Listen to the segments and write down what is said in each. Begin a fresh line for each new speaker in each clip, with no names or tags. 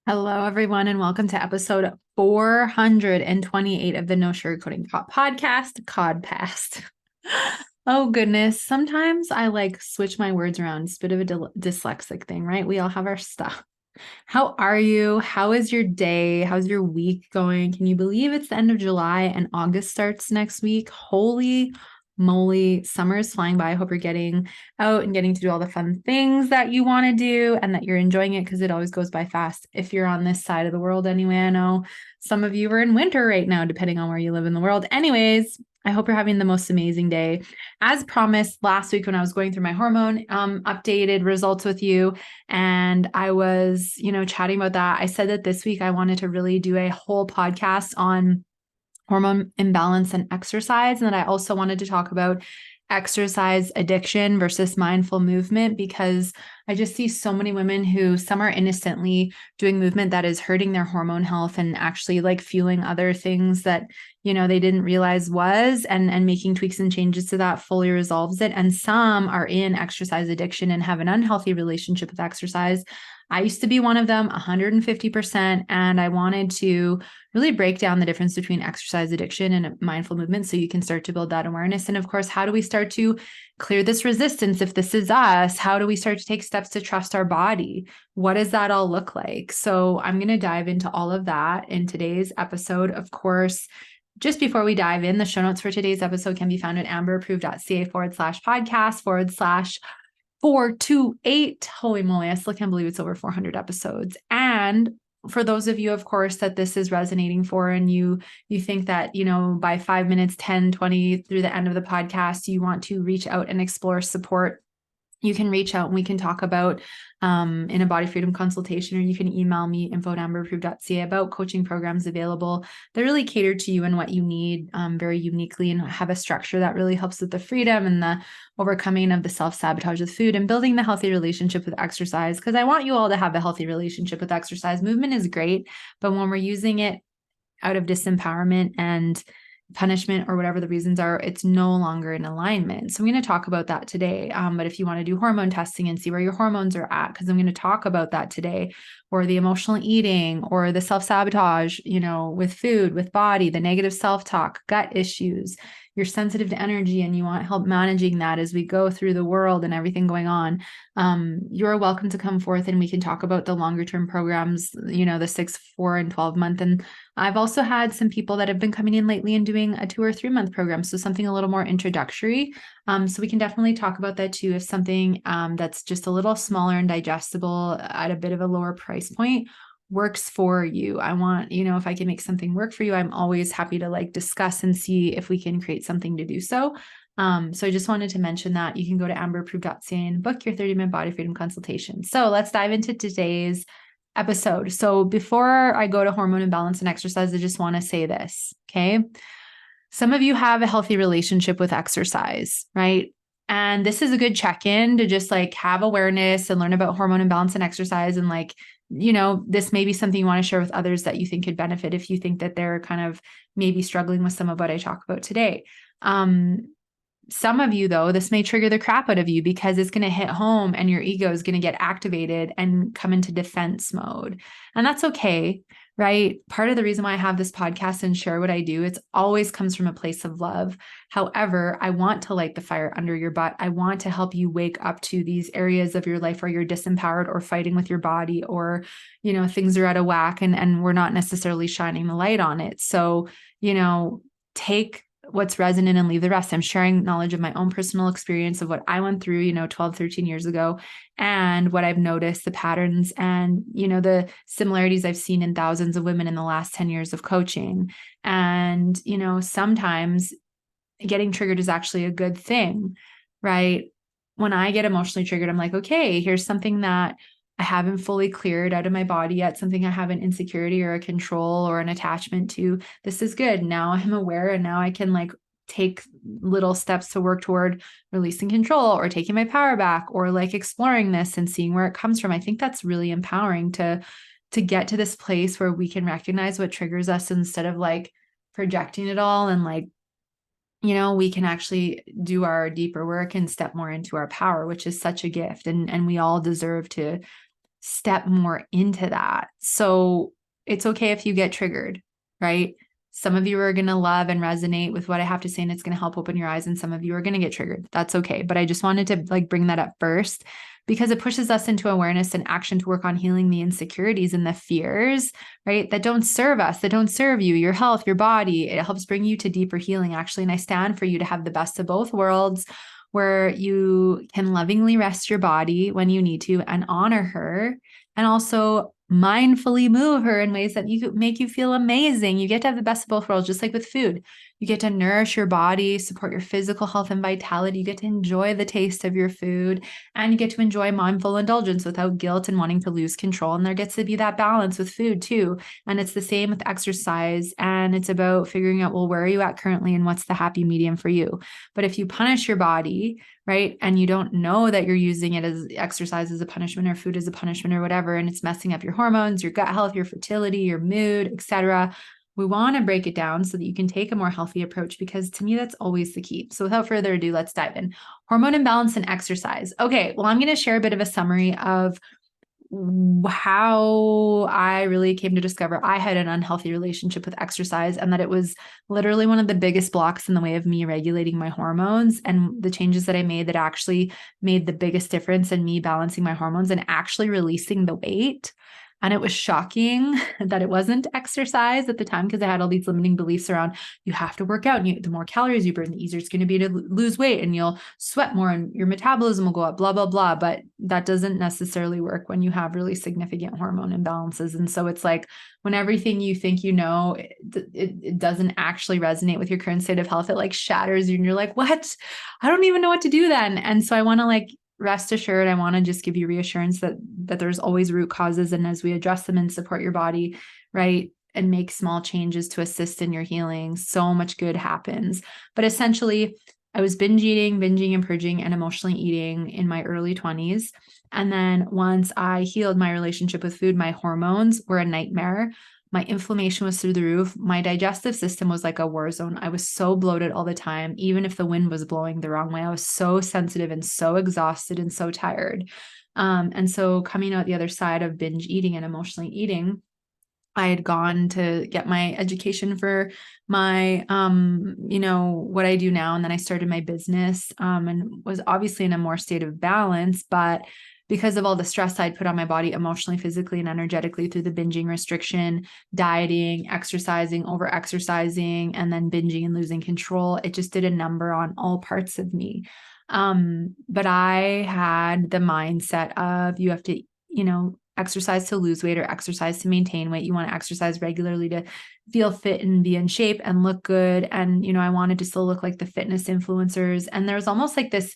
Hello, everyone, and welcome to episode 428 of the No Sugarcoating Podcast, Codpast. Oh, goodness. Sometimes I switch my words around. It's a bit of a dyslexic thing, right? We all have our stuff. How are you? How is your day? How's your week going? Can you believe it's the end of July and August starts next week? Holy moly, summer is flying by. I hope you're getting out and getting to do all the fun things that you want to do and that you're enjoying it because it always goes by fast. If you're on this side of the world anyway, I know some of you are in winter right now, depending on where you live in the world. Anyways, I hope you're having the most amazing day. As promised last week when I was going through my hormone updated results with you, and I was, chatting about that, I said that this week I wanted to really do a whole podcast on hormone imbalance and exercise. And that I also wanted to talk about exercise addiction versus mindful movement, because I just see so many women who some are innocently doing movement that is hurting their hormone health and actually fueling other things that, they didn't realize was, and making tweaks and changes to that fully resolves it. And some are in exercise addiction and have an unhealthy relationship with exercise. I used to be one of them, 150%. And I wanted to really break down the difference between exercise addiction and mindful movement so you can start to build that awareness. And of course, how do we start to clear this resistance if this is us? How do we start to take steps to trust our body? What does that all look like? So I'm going to dive into all of that in today's episode. Of course, just before we dive in, the show notes for today's episode can be found at amberapproved.ca/podcast/428. Holy moly, I still can't believe it's over 400 episodes. And for those of you, of course, that this is resonating for, and you think that, by 5 minutes, 10, 20 through the end of the podcast, you want to reach out and explore support, you can reach out and we can talk about in a body freedom consultation, or you can email me info@amberapproved.ca about coaching programs available that really cater to you and what you need very uniquely, and have a structure that really helps with the freedom and the overcoming of the self-sabotage with food and building the healthy relationship with exercise. Because I want you all to have a healthy relationship with exercise. Movement is great, but when we're using it out of disempowerment and punishment or whatever the reasons are, it's no longer in alignment. So I'm going to talk about that today. But if you want to do hormone testing and see where your hormones are at, because I'm going to talk about that today, or the emotional eating, or the self-sabotage, with food, with body, the negative self-talk, gut issues, you're sensitive to energy and you want help managing that as we go through the world and everything going on, you're welcome to come forth and we can talk about the longer term programs, the 6, 4, and 12 month. And I've also had some people that have been coming in lately and doing a 2 or 3 month program. So something a little more introductory. So we can definitely talk about that too. If something that's just a little smaller and digestible at a bit of a lower price point works for you. I want, if I can make something work for you, I'm always happy to discuss and see if we can create something to do so. So I just wanted to mention that you can go to amberapproved.ca and book your 30-minute body freedom consultation. So let's dive into today's episode. So before I go to hormone imbalance and exercise, I just want to say this, okay? Some of you have a healthy relationship with exercise, right? And this is a good check-in to just have awareness and learn about hormone imbalance and exercise. And this may be something you want to share with others that you think could benefit if you think that they're kind of maybe struggling with some of what I talk about today. Some of you, though, this may trigger the crap out of you because it's going to hit home and your ego is going to get activated and come into defense mode. And that's okay, right? Part of the reason why I have this podcast and share what I do, it's always comes from a place of love. However, I want to light the fire under your butt. I want to help you wake up to these areas of your life where you're disempowered or fighting with your body, or, things are out of whack and we're not necessarily shining the light on it. So, take what's resonant and leave the rest. I'm sharing knowledge of my own personal experience of what I went through, 12, 13 years ago, and what I've noticed, the patterns and, the similarities I've seen in thousands of women in the last 10 years of coaching. And, sometimes getting triggered is actually a good thing, right? When I get emotionally triggered, I'm like, okay, here's something that I haven't fully cleared out of my body yet, something I have an insecurity or a control or an attachment to. This is good. Now I'm aware, and now I can take little steps to work toward releasing control or taking my power back, or exploring this and seeing where it comes from. I think that's really empowering to get to this place where we can recognize what triggers us instead of projecting it all, and we can actually do our deeper work and step more into our power, which is such a gift. And we all deserve to step more into that. So it's okay if you get triggered, right? Some of you are going to love and resonate with what I have to say, and it's going to help open your eyes. And some of you are going to get triggered. That's okay. But I just wanted to like bring that up first because it pushes us into awareness and action to work on healing the insecurities and the fears, right? That don't serve us, that don't serve you, your health, your body. It helps bring you to deeper healing, actually. And I stand for you to have the best of both worlds, where you can lovingly rest your body when you need to and honor her, and also mindfully move her in ways that make you feel amazing. You get to have the best of both worlds, just like with food. You get to nourish your body, support your physical health and vitality. You get to enjoy the taste of your food, and you get to enjoy mindful indulgence without guilt and wanting to lose control. And there gets to be that balance with food too. And it's the same with exercise. And it's about figuring out, well, where are you at currently and what's the happy medium for you? But if you punish your body, right, and you don't know that you're using it as exercise as a punishment or food as a punishment or whatever, and it's messing up your hormones, your gut health, your fertility, your mood, etc., we want to break it down so that you can take a more healthy approach, because to me, that's always the key. So without further ado, let's dive in. Hormone imbalance and exercise. Okay, well, I'm going to share a bit of a summary of how I really came to discover I had an unhealthy relationship with exercise, and that it was literally one of the biggest blocks in the way of me regulating my hormones, and the changes that I made that actually made the biggest difference in me balancing my hormones and actually releasing the weight. And it was shocking that it wasn't exercise at the time, because I had all these limiting beliefs around you have to work out, and the more calories you burn, the easier it's going to be to lose weight, and you'll sweat more and your metabolism will go up, blah, blah, blah. But that doesn't necessarily work when you have really significant hormone imbalances. And so it's like when everything you think you know, it doesn't actually resonate with your current state of health, it like shatters you and you're like, what? I don't even know what to do then. And so I want to like, rest assured, I want to just give you reassurance that there's always root causes. And as we address them and support your body, right, and make small changes to assist in your healing, so much good happens. But essentially, I was binging and purging and emotionally eating in my early 20s. And then once I healed my relationship with food, my hormones were a nightmare. My inflammation was through the roof. My digestive system was like a war zone. I was so bloated all the time, even if the wind was blowing the wrong way. I was so sensitive and so exhausted and so tired. And so coming out the other side of binge eating and emotionally eating, I had gone to get my education for my, what I do now. And then I started my business, and was obviously in a more state of balance, but because of all the stress I'd put on my body emotionally, physically, and energetically through the binging, restriction, dieting, exercising, over exercising, and then binging and losing control, it just did a number on all parts of me. But I had the mindset of you have to, exercise to lose weight or exercise to maintain weight. You want to exercise regularly to feel fit and be in shape and look good. And, I wanted to still look like the fitness influencers. And there's almost like this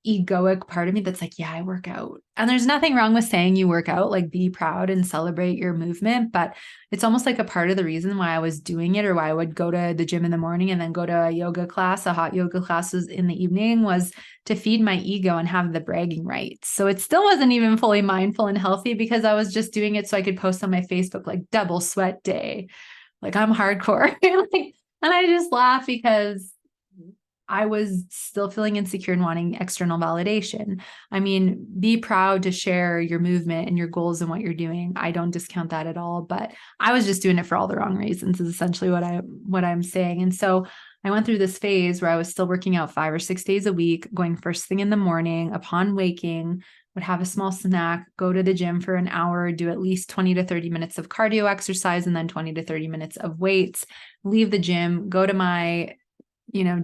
egoic part of me that's like, yeah, I work out. And there's nothing wrong with saying you work out, like be proud and celebrate your movement. But it's almost like a part of the reason why I was doing it, or why I would go to the gym in the morning and then go to a yoga class, a hot yoga class in the evening, was to feed my ego and have the bragging rights. So it still wasn't even fully mindful and healthy, because I was just doing it so I could post on my Facebook, like double sweat day. Like I'm hardcore. And I just laugh because I was still feeling insecure and wanting external validation. I mean, be proud to share your movement and your goals and what you're doing. I don't discount that at all, but I was just doing it for all the wrong reasons, is essentially what I'm saying. And so I went through this phase where I was still working out 5 or 6 days a week, going first thing in the morning. Upon waking, would have a small snack, go to the gym for an hour, do at least 20 to 30 minutes of cardio exercise, and then 20 to 30 minutes of weights, leave the gym, go to my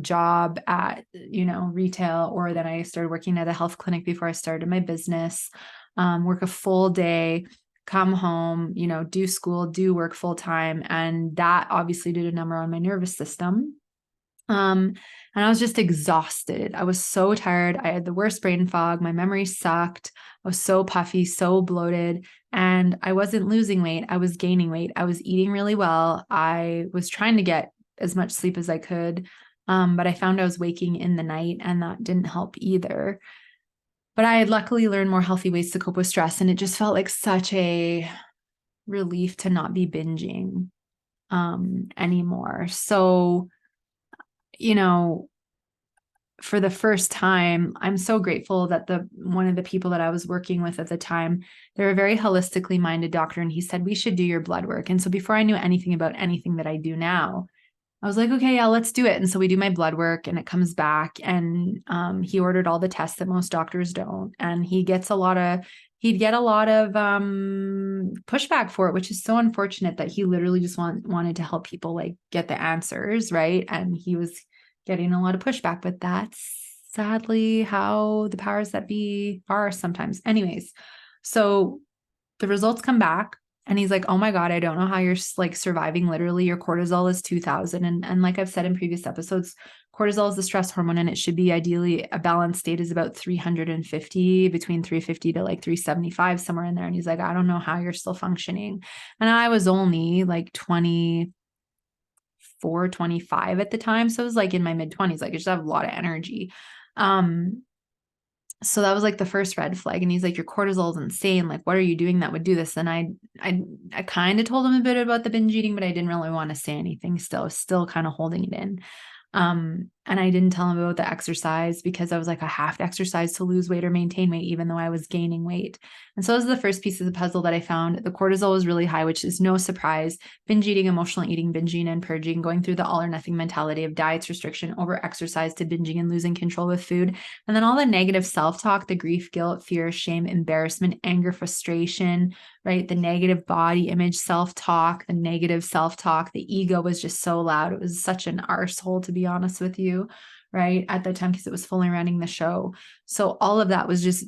job at, retail, or then I started working at a health clinic before I started my business, work a full day, come home, do school, do work full time. And that obviously did a number on my nervous system. And I was just exhausted. I was so tired. I had the worst brain fog. My memory sucked. I was so puffy, so bloated, and I wasn't losing weight. I was gaining weight. I was eating really well. I was trying to get as much sleep as I could. But I found I was waking in the night, and that didn't help either. But I had luckily learned more healthy ways to cope with stress, and it just felt like such a relief to not be binging anymore. So, for the first time, I'm so grateful that one of the people that I was working with at the time, they're a very holistically minded doctor. And he said, we should do your blood work. And so before I knew anything about anything that I do now, I was like, okay, yeah, let's do it. And so we do my blood work and it comes back, and he ordered all the tests that most doctors don't. And he'd get a lot of pushback for it, which is so unfortunate that he literally just wanted to help people like get the answers, right? And he was getting a lot of pushback, but that's sadly how the powers that be are sometimes. Anyways, so the results come back. And he's like, oh my God, I don't know how you're like surviving. Literally, your cortisol is 2000. And like I've said in previous episodes, cortisol is the stress hormone, and it should be ideally a balanced state is about 350, between 350 to like 375, somewhere in there. And he's like, I don't know how you're still functioning. And I was only like 24, 25 at the time. So it was like in my mid 20s, like I just have a lot of energy. So that was like the first red flag. And he's like, your cortisol is insane. Like, what are you doing that would do this? And I kind of told him a bit about the binge eating, but I didn't really want to say anything still kind of holding it in. And I didn't tell him about the exercise because I was like, I have to exercise to lose weight or maintain weight, even though I was gaining weight. And so this is the first piece of the puzzle that I found. The cortisol was really high, which is no surprise. Binge eating, emotional eating, binging and purging, going through the all or nothing mentality of diets, restriction, over exercise to binging and losing control with food. And then all the negative self-talk, the grief, guilt, fear, shame, embarrassment, anger, frustration, right? The negative body image, self-talk, the negative self-talk, the ego was just so loud. It was such an arsehole, to be honest with you, right? At the time, because it was fully running the show. So all of that was just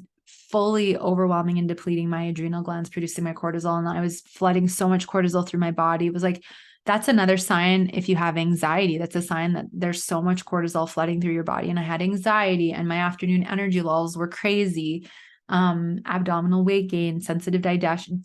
fully overwhelming and depleting my adrenal glands, producing my cortisol. And I was flooding so much cortisol through my body. It was like, that's another sign if you have anxiety. That's a sign that there's so much cortisol flooding through your body. And I had anxiety, and my afternoon energy lulls were crazy. Abdominal weight gain, sensitive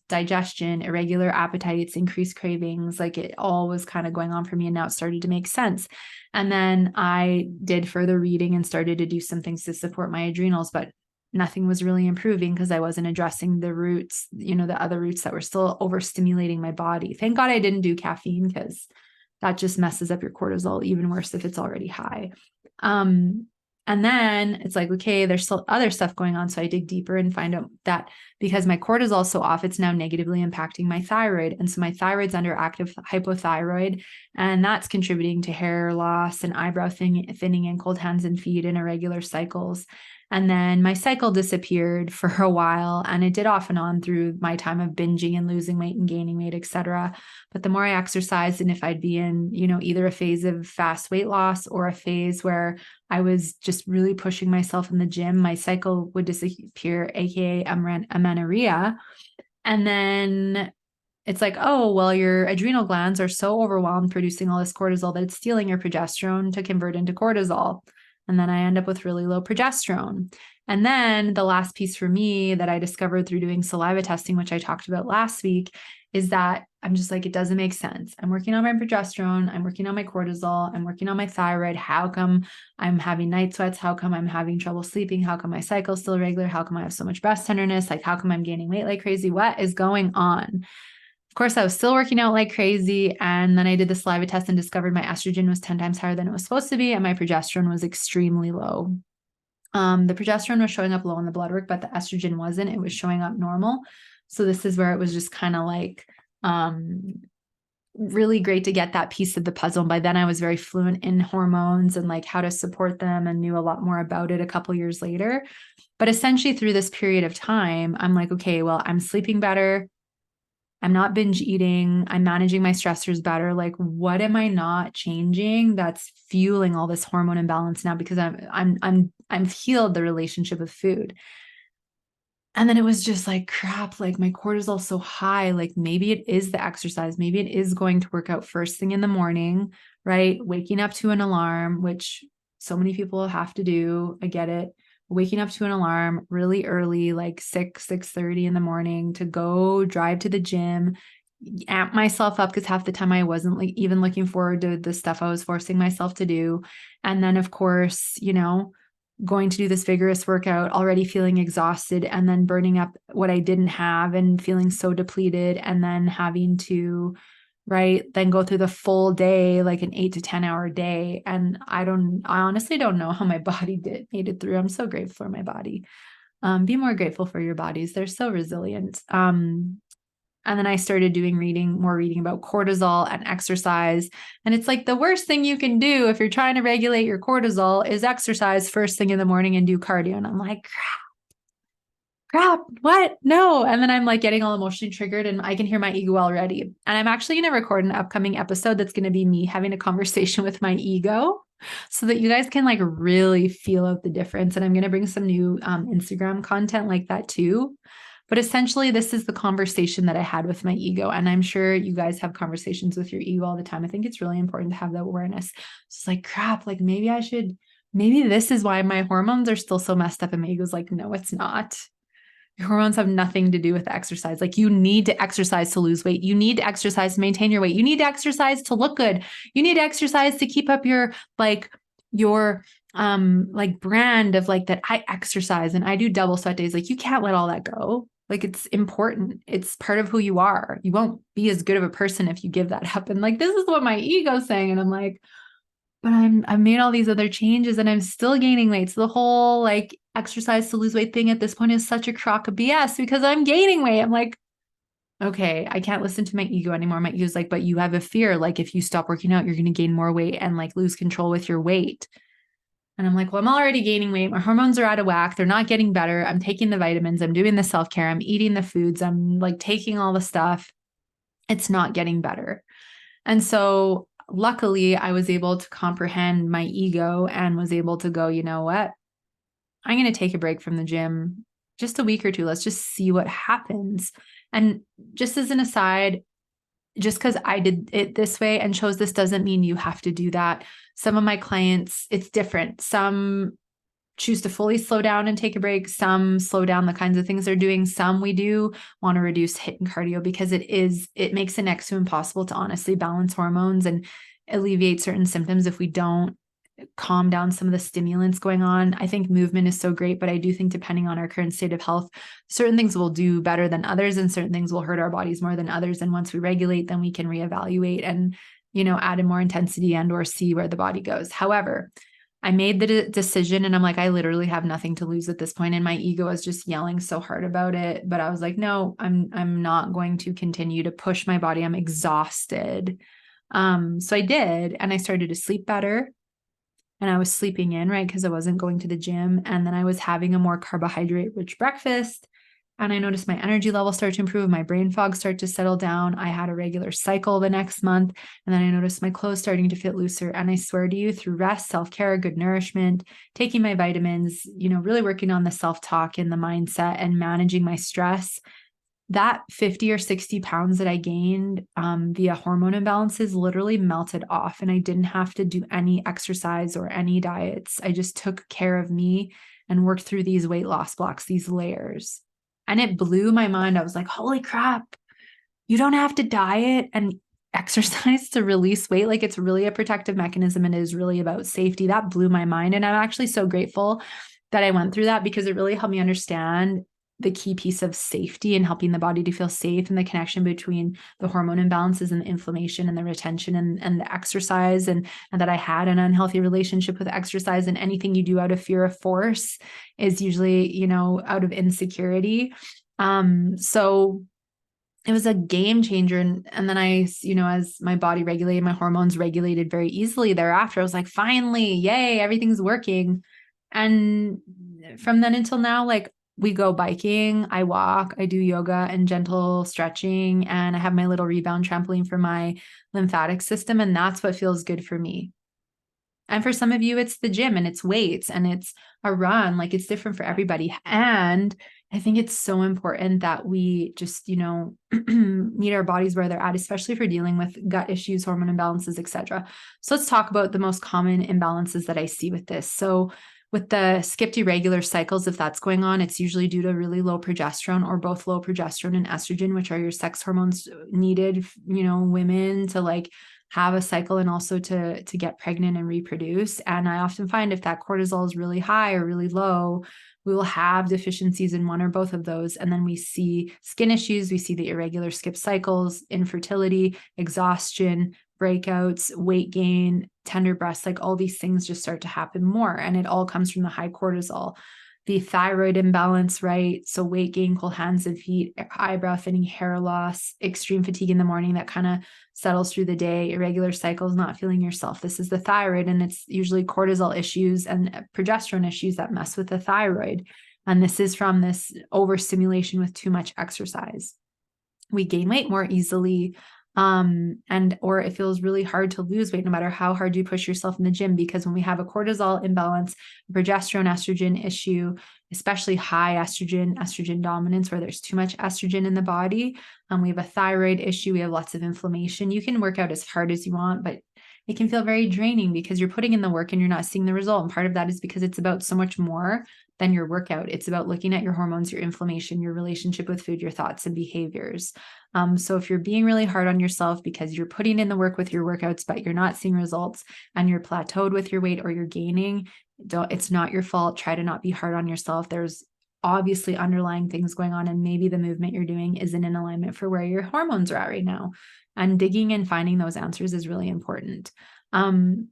digestion, irregular appetites, increased cravings, like it all was kind of going on for me. And now it started to make sense. And then I did further reading and started to do some things to support my adrenals, but nothing was really improving because I wasn't addressing the roots, the other roots that were still overstimulating my body. Thank God I didn't do caffeine, because that just messes up your cortisol even worse if it's already high. And then it's like, okay, there's still other stuff going on. So I dig deeper and find out that because my cortisol is so off, it's now negatively impacting my thyroid. And so my thyroid's under active hypothyroid, and that's contributing to hair loss and eyebrow thinning and cold hands and feet and irregular cycles. And then my cycle disappeared for a while, and it did off and on through my time of binging and losing weight and gaining weight, etc. But the more I exercised, and if I'd be in, either a phase of fast weight loss or a phase where I was just really pushing myself in the gym, my cycle would disappear, aka amenorrhea. And then it's like, oh, well, your adrenal glands are so overwhelmed producing all this cortisol that it's stealing your progesterone to convert into cortisol. And then I end up with really low progesterone. And then the last piece for me that I discovered through doing saliva testing, which I talked about last week, is that I'm just like, it doesn't make sense. I'm working on my progesterone. I'm working on my cortisol. I'm working on my thyroid. How come I'm having night sweats? How come I'm having trouble sleeping? How come my cycle's still regular? How come I have so much breast tenderness? Like, how come I'm gaining weight like crazy? What is going on? Of course, I was still working out like crazy. And then I did the saliva test and discovered my estrogen was 10 times higher than it was supposed to be. And my progesterone was extremely low. The progesterone was showing up low in the blood work, but the estrogen wasn't. It was showing up normal. So this is where it was just kind of like really great to get that piece of the puzzle. And by then I was very fluent in hormones and like how to support them, and knew a lot more about it a couple years later. But essentially through this period of time, I'm like, okay, well, I'm sleeping better. I'm not binge eating. I'm managing my stressors better. Like, what am I not changing that's fueling all this hormone imbalance now? Because I've healed the relationship with food. And then it was just like, crap, like my cortisol's so high. Like maybe it is the exercise. Maybe it is going to work out first thing in the morning, right? Waking up to an alarm, which so many people have to do. I get it. Waking up to an alarm really early, like 6:30 in the morning, to go drive to the gym, amp myself up, because half the time I wasn't like even looking forward to the stuff I was forcing myself to do. And then of course, going to do this vigorous workout, already feeling exhausted, and then burning up what I didn't have and feeling so depleted, and then having to right? Then go through the full day, like an 8 to 10 hour day. And I honestly don't know how my body made it through. I'm so grateful for my body. Be more grateful for your bodies. They're so resilient. And then I started doing more reading about cortisol and exercise. And it's like the worst thing you can do if you're trying to regulate your cortisol is exercise first thing in the morning and do cardio. And I'm like, crap, what? No. And then I'm like getting all emotionally triggered and I can hear my ego already. And I'm actually going to record an upcoming episode that's going to be me having a conversation with my ego so that you guys can like really feel out the difference. And I'm going to bring some new Instagram content like that too. But essentially, this is the conversation that I had with my ego. And I'm sure you guys have conversations with your ego all the time. I think it's really important to have that awareness. It's like, crap, like maybe this is why my hormones are still so messed up. And my ego's like, no, it's not. Your hormones have nothing to do with exercise. Like you need to exercise to lose weight. You need to exercise to maintain your weight. You need to exercise to look good. You need to exercise to keep up your brand of like that I exercise and I do double sweat days. Like you can't let all that go. Like it's important. It's part of who you are. You won't be as good of a person if you give that up. And like, this is what my ego's saying. And I'm like, but I've made all these other changes and I'm still gaining weight. So the whole like exercise to lose weight thing at this point is such a crock of BS because I'm gaining weight. I'm like, okay, I can't listen to my ego anymore. My ego's like, but you have a fear. Like if you stop working out, you're going to gain more weight and like lose control with your weight. And I'm like, well, I'm already gaining weight. My hormones are out of whack. They're not getting better. I'm taking the vitamins. I'm doing the self-care. I'm eating the foods. I'm like taking all the stuff. It's not getting better. And so luckily I was able to comprehend my ego and was able to go, you know what? I'm going to take a break from the gym just a week or two. Let's just see what happens. And just as an aside, just because I did it this way and chose this doesn't mean you have to do that. Some of my clients, it's different. Some choose to fully slow down and take a break. Some slow down the kinds of things they're doing. Some we do want to reduce HIIT and cardio because it makes it next to impossible to honestly balance hormones and alleviate certain symptoms if we don't calm down some of the stimulants going on. I think movement is so great, but I do think depending on our current state of health, certain things will do better than others and certain things will hurt our bodies more than others. And once we regulate, then we can reevaluate and, add in more intensity and or see where the body goes. However, I made the decision and I'm like, I literally have nothing to lose at this point. And my ego was just yelling so hard about it. But I was like, no, I'm not going to continue to push my body. I'm exhausted. So I did, and I started to sleep better. And I was sleeping in, right? Because I wasn't going to the gym. And then I was having a more carbohydrate rich breakfast. And I noticed my energy level start to improve. My brain fog start to settle down. I had a regular cycle the next month. And then I noticed my clothes starting to fit looser. And I swear to you, through rest, self-care, good nourishment, taking my vitamins, really working on the self-talk and the mindset and managing my stress, that 50 or 60 pounds that I gained via hormone imbalances literally melted off. And I didn't have to do any exercise or any diets. I just took care of me and worked through these weight loss blocks, these layers. And it blew my mind. I was like, holy crap, you don't have to diet and exercise to release weight. Like it's really a protective mechanism and it is really about safety. That blew my mind. And I'm actually so grateful that I went through that because it really helped me understand the key piece of safety and helping the body to feel safe and the connection between the hormone imbalances and the inflammation and the retention and the exercise and that I had an unhealthy relationship with exercise, and anything you do out of fear of force is usually, out of insecurity. So it was a game changer. And then I, as my body regulated, my hormones regulated very easily thereafter. I was like, finally, yay, everything's working. And from then until now, like, we go biking, I walk, I do yoga and gentle stretching, and I have my little rebound trampoline for my lymphatic system. And that's what feels good for me. And for some of you, it's the gym and it's weights and it's a run. Like it's different for everybody. And I think it's so important that we just, meet our bodies where they're at, especially for dealing with gut issues, hormone imbalances, etc. So let's talk about the most common imbalances that I see with this. So with the skipped irregular cycles, if that's going on, it's usually due to really low progesterone or both low progesterone and estrogen, which are your sex hormones needed, women to like have a cycle and also to get pregnant and reproduce. And I often find if that cortisol is really high or really low, we will have deficiencies in one or both of those. And then we see skin issues, we see the irregular skip cycles, infertility, exhaustion, breakouts, weight gain, tender breasts, like all these things just start to happen more. And it all comes from the high cortisol. The thyroid imbalance, right? So weight gain, cold hands and feet, eyebrow thinning, hair loss, extreme fatigue in the morning that kind of settles through the day, irregular cycles, not feeling yourself. This is the thyroid, and it's usually cortisol issues and progesterone issues that mess with the thyroid. And this is from this overstimulation with too much exercise. We gain weight more easily. Or it feels really hard to lose weight no matter how hard you push yourself in the gym, because when we have a cortisol imbalance, progesterone estrogen issue, especially high estrogen dominance, where there's too much estrogen in the body, we have a thyroid issue, we have lots of inflammation. You can work out as hard as you want, but it can feel very draining because you're putting in the work and you're not seeing the result. And part of that is because it's about so much more than your workout. It's about looking at your hormones, your inflammation, your relationship with food, your thoughts and behaviors. So if you're being really hard on yourself because you're putting in the work with your workouts, but you're not seeing results and you're plateaued with your weight or you're gaining, it's not your fault. Try to not be hard on yourself. There's obviously underlying things going on, and maybe the movement you're doing isn't in alignment for where your hormones are at right now. And digging and finding those answers is really important.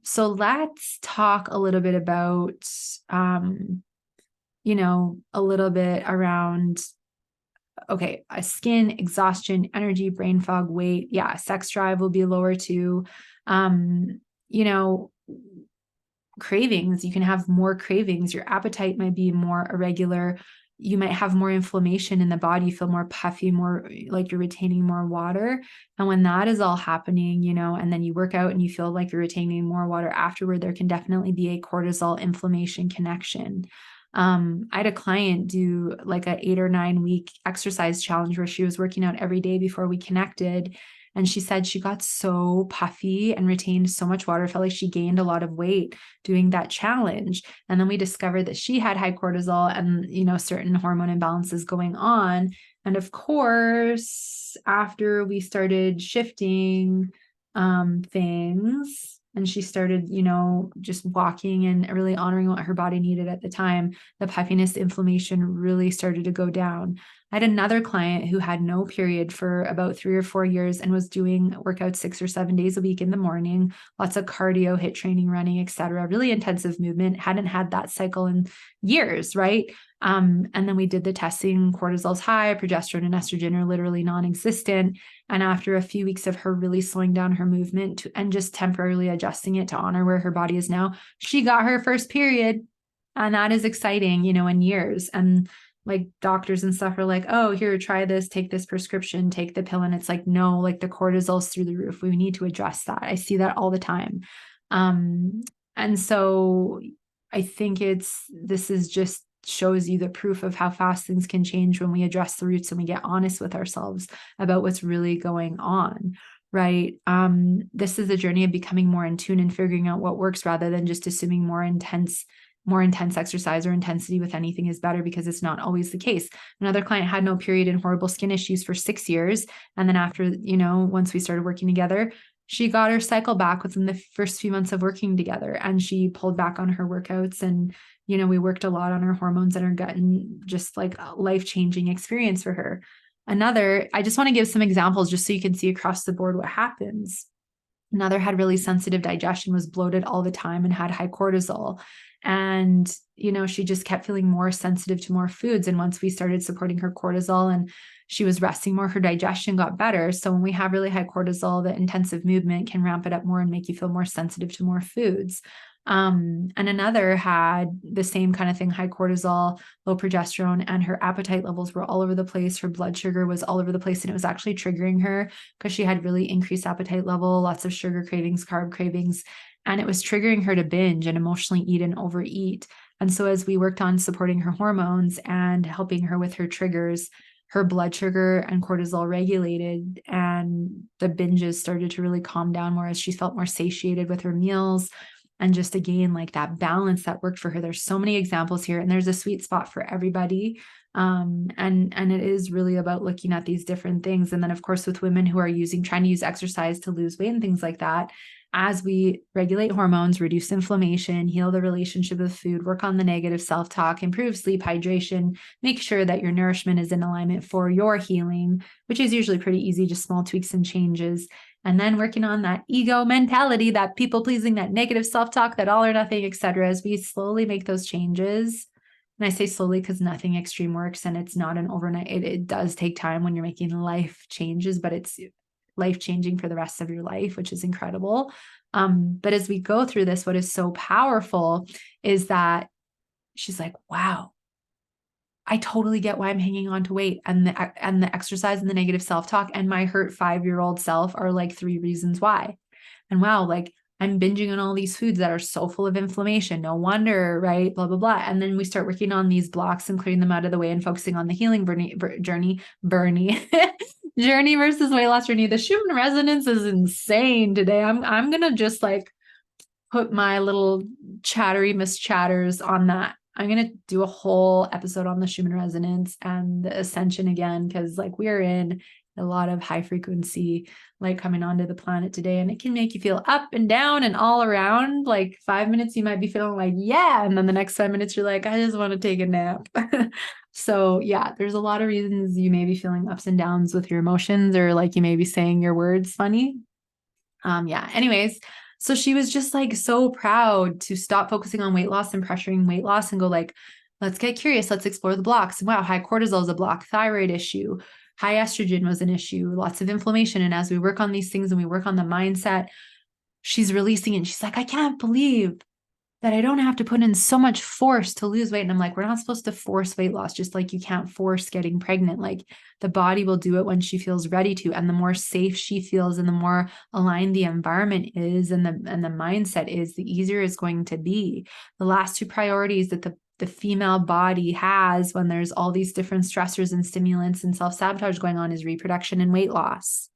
So let's talk a little bit about, a little bit around, okay, skin, exhaustion, energy, brain fog, weight. Yeah, sex drive will be lower too. Cravings, you can have more cravings. Your appetite might be more irregular. You might have more inflammation in the body, you feel more puffy, more like you're retaining more water. And when that is all happening, and then you work out and you feel like you're retaining more water afterward, there can definitely be a cortisol inflammation connection. I had a client do like a 8 or 9 week exercise challenge where she was working out every day before we connected. And she said she got so puffy and retained so much water, felt like she gained a lot of weight doing that challenge. And then we discovered that she had high cortisol and, certain hormone imbalances going on. And of course, after we started shifting things, and she started, just walking and really honoring what her body needed at the time, the puffiness, inflammation really started to go down. I had another client who had no period for about 3 or 4 years and was doing workouts 6 or 7 days a week in the morning, lots of cardio, HIIT training, running, etc., really intensive movement, hadn't had that cycle in years, right? And then we did the testing, cortisol's high, progesterone and estrogen are literally non-existent. And after a few weeks of her really slowing down her movement and just temporarily adjusting it to honor where her body is now, she got her first period. And that is exciting, in years. And like doctors and stuff are like, oh, here, try this, take this prescription, take the pill. And it's like, no, like the cortisol's through the roof. We need to address that. I see that all the time. And so I think this is just shows you the proof of how fast things can change when we address the roots and we get honest with ourselves about what's really going on, right? This is a journey of becoming more in tune and figuring out what works rather than just assuming more intense exercise or intensity with anything is better, because it's not always the case. Another client had no period and horrible skin issues for 6 years. And then after, once we started working together, she got her cycle back within the first few months of working together, and she pulled back on her workouts, and, we worked a lot on her hormones and her gut, and just like a life-changing experience for her. I just want to give some examples just so you can see across the board what happens. Another had really sensitive digestion, was bloated all the time and had high cortisol. And, she just kept feeling more sensitive to more foods. And once we started supporting her cortisol and she was resting more, her digestion got better. So when we have really high cortisol, the intensive movement can ramp it up more and make you feel more sensitive to more foods. And another had the same kind of thing, high cortisol, low progesterone, and her appetite levels were all over the place. Her blood sugar was all over the place, and it was actually triggering her because she had really increased appetite level, lots of sugar cravings, carb cravings, and it was triggering her to binge and emotionally eat and overeat. And so as we worked on supporting her hormones and helping her with her triggers, her blood sugar and cortisol regulated, and the binges started to really calm down more as she felt more satiated with her meals. And just again, like that balance that worked for her. There's so many examples here, and there's a sweet spot for everybody. And it is really about looking at these different things. And then of course, with women who are trying to use exercise to lose weight and things like that, as we regulate hormones, reduce inflammation, heal the relationship with food, work on the negative self-talk, improve sleep, hydration, make sure that your nourishment is in alignment for your healing, which is usually pretty easy, just small tweaks and changes. And then working on that ego mentality, that people pleasing, that negative self-talk, that all or nothing, etc. As we slowly make those changes. And I say slowly because nothing extreme works and it's not an overnight. It does take time when you're making life changes, but it's life-changing for the rest of your life, which is incredible. But as we go through this, what is so powerful is that she's like, wow, I totally get why I'm hanging on to weight, and the exercise and the negative self-talk and my hurt 5-year-old self are like 3 reasons why. And wow, like I'm binging on all these foods that are so full of inflammation. No wonder, right? Blah, blah, blah. And then we start working on these blocks and clearing them out of the way and focusing on the healing journey versus weight loss journey. The Schumann resonance is insane today. I'm going to just like put my little chattery Miss Chatters on that. I'm going to do a whole episode on the Schumann resonance and the ascension again, because like we're in a lot of high frequency light coming onto the planet today, and it can make you feel up and down and all around. Like 5 minutes, you might be feeling like, yeah. And then the next 5 minutes, you're like, I just want to take a nap. So yeah, there's a lot of reasons you may be feeling ups and downs with your emotions, or like you may be saying your words funny. Anyways, so she was just like so proud to stop focusing on weight loss and pressuring weight loss and go like, let's get curious. Let's explore the blocks. Wow, high cortisol is a block, thyroid issue, high estrogen was an issue, lots of inflammation. And as we work on these things and we work on the mindset, she's releasing it. And she's like, I can't believe that I don't have to put in so much force to lose weight. And I'm like, we're not supposed to force weight loss, just like you can't force getting pregnant. Like the body will do it when she feels ready to. And the more safe she feels and the more aligned the environment is and the mindset is, the easier it's going to be. The last 2 priorities that the female body has when there's all these different stressors and stimulants and self-sabotage going on is reproduction and weight loss.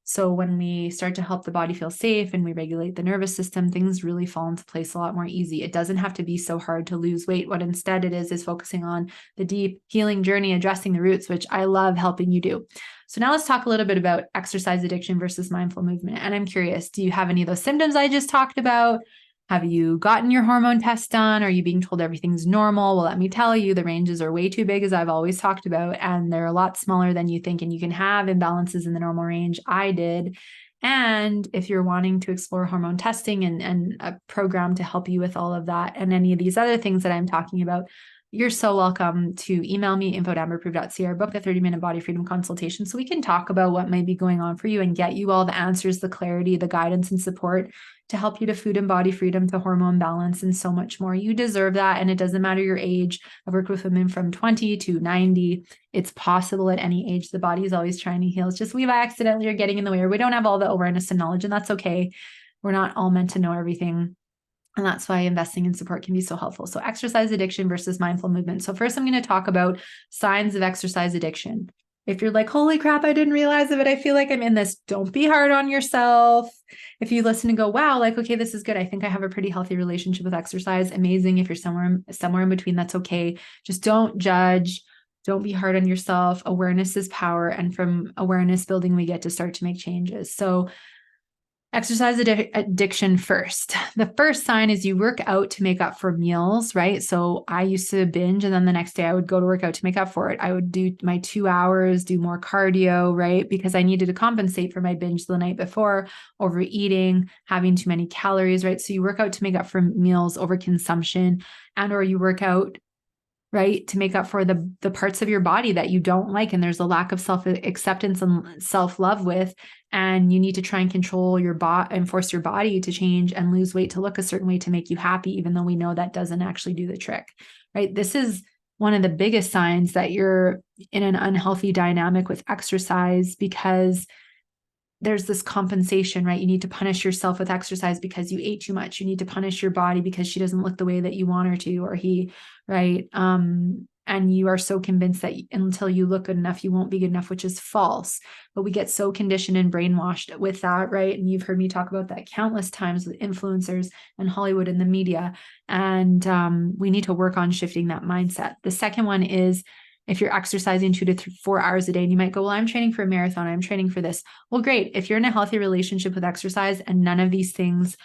So when we start to help the body feel safe and we regulate the nervous system, things really fall into place a lot more easy. It doesn't have to be so hard to lose weight. What instead it is focusing on the deep healing journey, addressing the roots, which I love helping you do. So now let's talk a little bit about exercise addiction versus mindful movement. And I'm curious, do you have any of those symptoms I just talked about? Have you gotten your hormone test done? Are you being told everything's normal? Well, let me tell you, the ranges are way too big, as I've always talked about, and they're a lot smaller than you think. And you can have imbalances in the normal range. I did. And if you're wanting to explore hormone testing and a program to help you with all of that and any of these other things that I'm talking about, you're so welcome to email me, info@amberproof.ca, or book a 30-minute body freedom consultation so we can talk about what may be going on for you and get you all the answers, the clarity, the guidance and support to help you to food and body freedom, to hormone balance, and so much more. You deserve that. And it doesn't matter your age. I've worked with women from 20 to 90. It's possible at any age. The body is always trying to heal. It's just we accidentally are getting in the way, or we don't have all the awareness and knowledge, and that's okay. We're not all meant to know everything. And that's why investing in support can be so helpful. So exercise addiction versus mindful movement. So first I'm going to talk about signs of exercise addiction. If you're like, holy crap, I didn't realize it, but I feel like I'm in this, don't be hard on yourself. If you listen and go, wow, like, okay, this is good. I think I have a pretty healthy relationship with exercise. Amazing. If you're somewhere in between, that's okay. Just don't judge. Don't be hard on yourself. Awareness is power. And from awareness building, we get to start to make changes. So exercise addiction first. The first sign is you work out to make up for meals, right? So I used to binge, and then the next day I would go to work out to make up for it. I would do my 2 hours, do more cardio, right? Because I needed to compensate for my binge the night before, overeating, having too many calories, right? So you work out to make up for meals, overconsumption, and or you work out, right, to make up for the parts of your body that you don't like. And there's a lack of self-acceptance and self-love with, and you need to try and control your body and force your body to change and lose weight to look a certain way to make you happy, even though we know that doesn't actually do the trick, right? This is one of the biggest signs that you're in an unhealthy dynamic with exercise, because there's this compensation, right? You need to punish yourself with exercise because you ate too much. You need to punish your body because she doesn't look the way that you want her to, or he, right? And you are so convinced that until you look good enough, you won't be good enough, which is false. But we get so conditioned and brainwashed with that, right? And you've heard me talk about that countless times with influencers and Hollywood and the media. And we need to work on shifting that mindset. The second one is If you're exercising 2 to 4 hours a day and you might go, well, I'm training for a marathon, I'm training for this. Well, great. If you're in a healthy relationship with exercise and none of these things,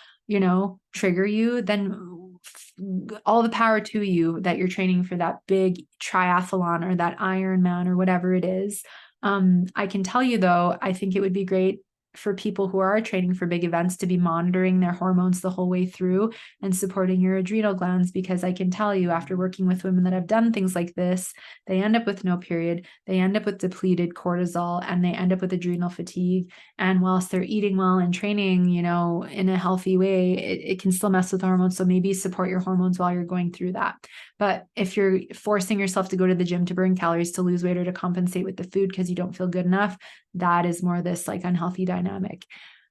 trigger you, then all the power to you that you're training for that big triathlon or that Ironman or whatever it is. I can tell you though, I think it would be great for people who are training for big events to be monitoring their hormones the whole way through and supporting your adrenal glands, because I can tell you, after working with women that have done things like this, they end up with no period, they end up with depleted cortisol, and they end up with adrenal fatigue. And whilst they're eating well and training, in a healthy way, it can still mess with hormones. So maybe support your hormones while you're going through that. But if you're forcing yourself to go to the gym to burn calories, to lose weight, or to compensate with the food because you don't feel good enough, that is more this like unhealthy dynamic.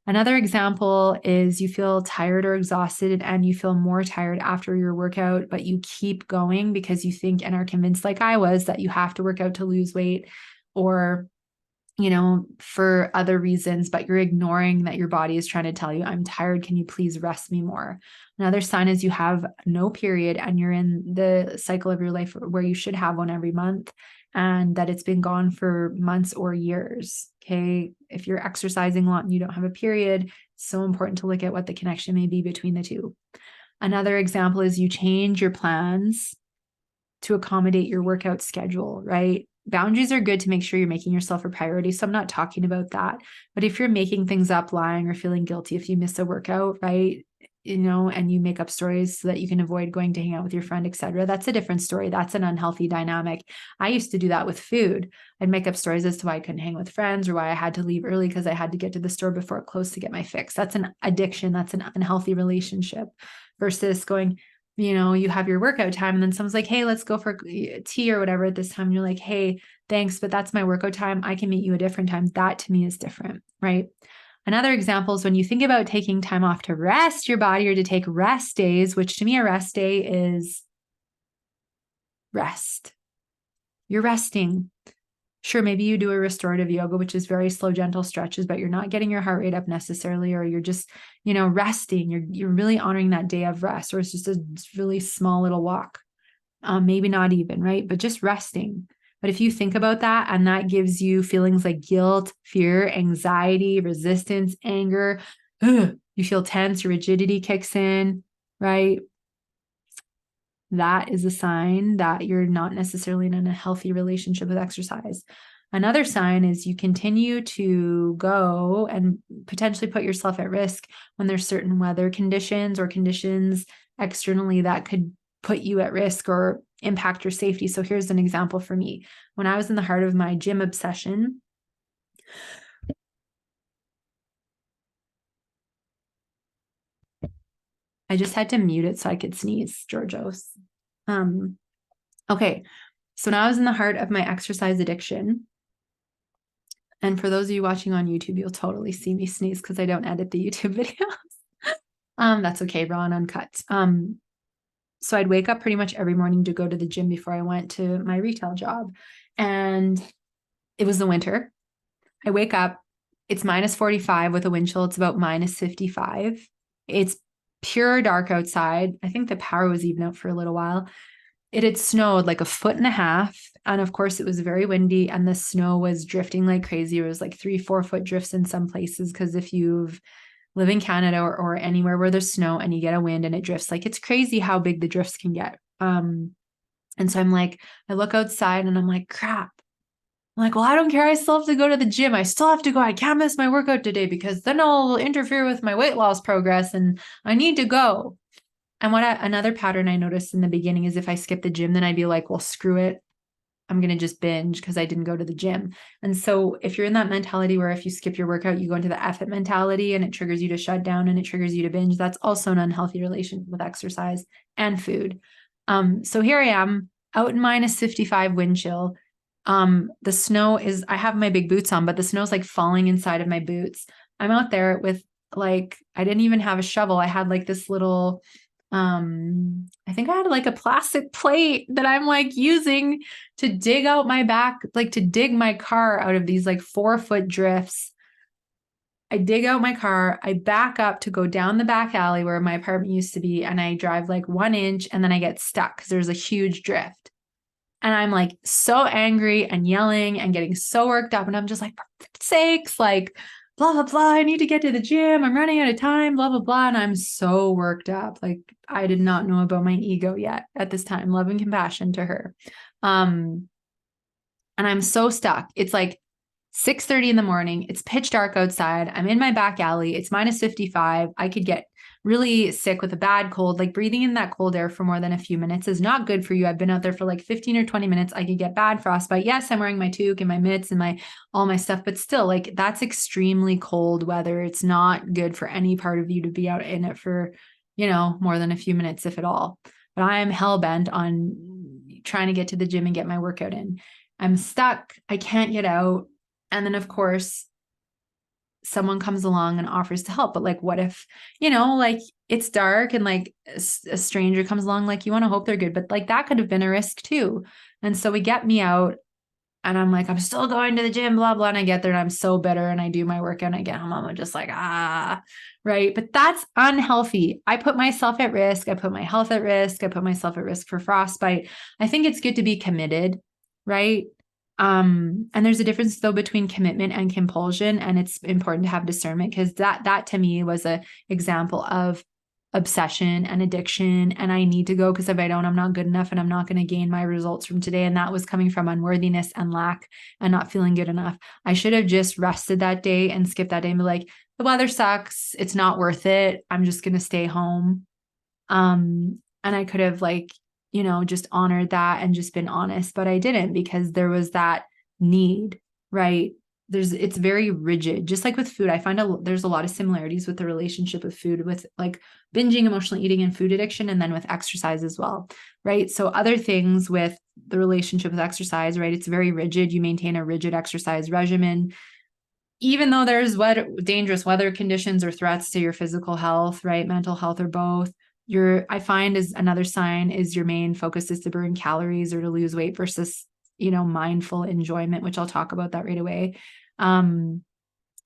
Another example is you feel tired or exhausted and you feel more tired after your workout, but you keep going because you think and are convinced, like I was, that you have to work out to lose weight, or for other reasons, but you're ignoring that your body is trying to tell you, I'm tired. Can you please rest me more? Another sign is you have no period and you're in the cycle of your life where you should have one every month, and that it's been gone for months or years. Okay. If you're exercising a lot and you don't have a period, it's so important to look at what the connection may be between the two. Another example is you change your plans to accommodate your workout schedule, right? Boundaries are good to make sure you're making yourself a priority. So I'm not talking about that. But if you're making things up, lying, or feeling guilty if you miss a workout, right? And you make up stories so that you can avoid going to hang out with your friend, etc. That's a different story. That's an unhealthy dynamic. I used to do that with food. I'd make up stories as to why I couldn't hang with friends, or why I had to leave early because I had to get to the store before it closed to get my fix. That's an addiction. That's an unhealthy relationship, versus going, you have your workout time and then someone's like, hey, let's go for tea or whatever at this time. And you're like, hey, thanks, but that's my workout time. I can meet you a different time. That to me is different, right? Another example is when you think about taking time off to rest your body or to take rest days, which to me, a rest day is rest. You're resting. Sure, maybe you do a restorative yoga, which is very slow, gentle stretches, but you're not getting your heart rate up necessarily, or you're just, resting. You're really honoring that day of rest, or it's just a really small little walk. Maybe not even, right? But just resting. But if you think about that and that gives you feelings like guilt, fear, anxiety, resistance, anger, you feel tense, your rigidity kicks in, right? That is a sign that you're not necessarily in a healthy relationship with exercise. Another sign is you continue to go and potentially put yourself at risk when there's certain weather conditions or conditions externally that could put you at risk or impact your safety. So here's an example for me. When I was in the heart of my gym obsession, I just had to mute it so I could sneeze, Georgios. Okay. So now I was in the heart of my exercise addiction. And for those of you watching on YouTube, you'll totally see me sneeze because I don't edit the YouTube videos. That's okay, raw and uncut. So I'd wake up pretty much every morning to go to the gym before I went to my retail job. And it was the winter. I wake up, it's minus 45 with a wind chill. It's about minus 55. It's pure dark outside. I think the power was even out for a little while. It had snowed like 1.5 feet. And of course it was very windy and the snow was drifting like crazy. It was like 3-4 foot drifts in some places. Cause if you've live in Canada or anywhere where there's snow and you get a wind and it drifts, like it's crazy how big the drifts can get. And so I'm like, I look outside and I'm like, crap. I'm like, well, I don't care. I still have to go to the gym. I still have to go. I can't miss my workout today because then I'll interfere with my weight loss progress and I need to go. And another pattern I noticed in the beginning is if I skip the gym, then I'd be like, well, screw it. I'm going to just binge because I didn't go to the gym. And so if you're in that mentality where if you skip your workout, you go into the F it mentality and it triggers you to shut down and it triggers you to binge, that's also an unhealthy relationship with exercise and food. So here I am out in minus 55 wind chill. The snow is, I have my big boots on, but the snow's like falling inside of my boots. I'm out there with like, I didn't even have a shovel. I had like this little, I think I had like a plastic plate that I'm like using to dig out my back, like to dig my car out of these like 4-foot drifts. I dig out my car, I back up to go down the back alley where my apartment used to be, and I drive like 1 inch and then I get stuck because there's a huge drift. And I'm like so angry and yelling and getting so worked up. And I'm just like, for fuck's sakes, like, blah, blah, blah. I need to get to the gym. I'm running out of time, blah, blah, blah. And I'm so worked up. Like, I did not know about my ego yet at this time. Love and compassion to her. And I'm so stuck. It's like 6:30 in the morning. It's pitch dark outside. I'm in my back alley. It's -55. I could get really sick with a bad cold. Like breathing in that cold air for more than a few minutes is not good for you. I've been out there for like 15 or 20 minutes. I could get bad frostbite. Yes, I'm wearing my toque and my mitts and all my stuff, but still, like, that's extremely cold weather. It's not good for any part of you to be out in it for, more than a few minutes, if at all. But I am hell bent on trying to get to the gym and get my workout in. I'm stuck. I can't get out. And then, of course, someone comes along and offers to help. But like, what if, like, it's dark and like a stranger comes along, like, you want to hope they're good, but like that could have been a risk too. And so we get me out and I'm like, I'm still going to the gym, blah, blah. And I get there and I'm so bitter and I do my workout and I get home. I'm just like, right. But that's unhealthy. I put myself at risk. I put my health at risk. I put myself at risk for frostbite. I think it's good to be committed, right? And there's a difference though between commitment and compulsion. And it's important to have discernment because that to me was a example of obsession and addiction. And I need to go because if I don't, I'm not good enough and I'm not going to gain my results from today. And that was coming from unworthiness and lack and not feeling good enough. I should have just rested that day and skipped that day and be like, the weather sucks. It's not worth it. I'm just going to stay home. And I could have just honored that and just been honest, but I didn't because there was that need, right? It's very rigid, just like with food. I find there's a lot of similarities with the relationship of food with like binging, emotional eating, and food addiction, and then with exercise as well, right? So other things with the relationship with exercise, right? It's very rigid. You maintain a rigid exercise regimen, even though there's dangerous weather conditions or threats to your physical health, right? Mental health or both. I find is another sign is your main focus is to burn calories or to lose weight versus, mindful enjoyment, which I'll talk about that right away.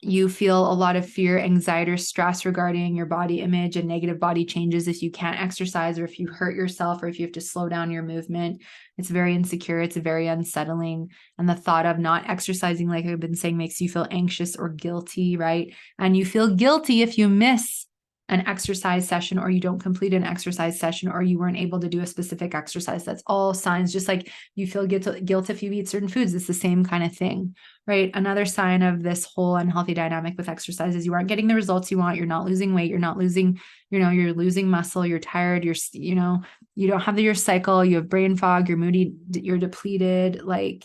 You feel a lot of fear, anxiety, or stress regarding your body image and negative body changes if you can't exercise or if you hurt yourself or if you have to slow down your movement. It's very insecure. It's very unsettling. And the thought of not exercising, like I've been saying, makes you feel anxious or guilty, right? And you feel guilty if you miss an exercise session or you don't complete an exercise session or you weren't able to do a specific exercise. That's all signs, just like you feel guilt if you eat certain foods. It's the same kind of thing, right? Another sign of this whole unhealthy dynamic with exercise is you aren't getting the results you want. You're not losing weight. You're not losing, you're losing muscle. You're tired. You don't have your cycle. You have brain fog. You're moody. You're depleted. Like,